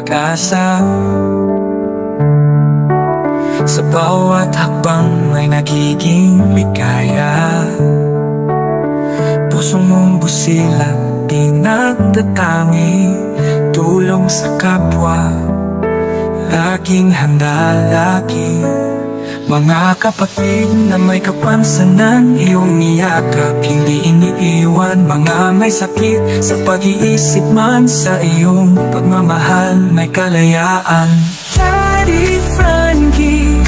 pag-asa. Sa bawat hakbang ay nagiging bigaya. Puso mong busilang pinagdatangi, tulong sa kapwa, laging handa lagi. Mga kapatid na may kapansanan, iyong niyakap, hindi iniiwan. Mga may sakit sa pag-iisip man, sa iyong pagmamahal may kalayaan. Daddy Frankie,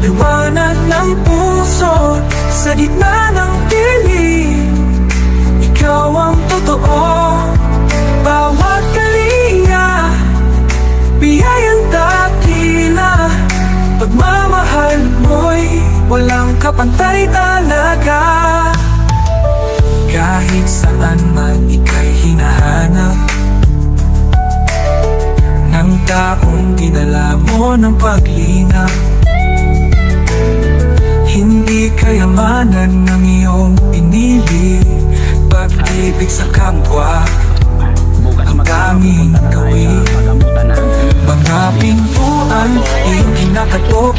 liwanag ng puso sa gitna ng dilim. Ikaw ang totoo, bawat kalinga, biyayang dakila. Pagmamahal mo'y walang kapantay talaga. Kahit saan man ika'y hinahanap ng taong dinala mo ng paglina. Hindi kayamanan ng iyong pinili, pag-ibig sa kapwa ang tanging gawin. Mga pintuan, iyong kinakatok,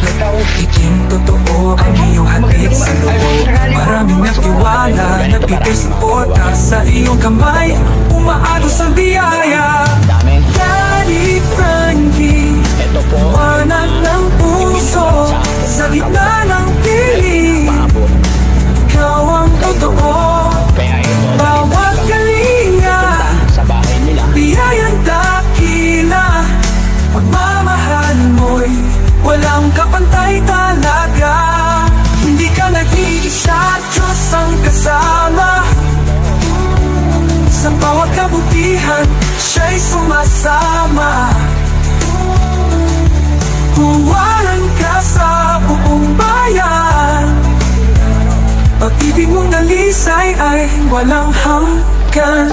iting totoo ang iyong hatid sa loob. Maraming nagtiwala, nagbigay suporta sa iyong kamay, umaagos ang biyaya. Daddy Frankie, liwanag ng puso sa gitna ng dilim. Ikaw ang totoo, bawat kalinga, biyayang dakila. Pagmamahal mo'y walang kapantay talaga. Hindi ka nag-iisa, Diyos ang kasama. Sa bawat kabutihan, siya'y sumasama. Huwaran ka sa buong bayan. Pag-ibig mong nalisay ay walang hanggan.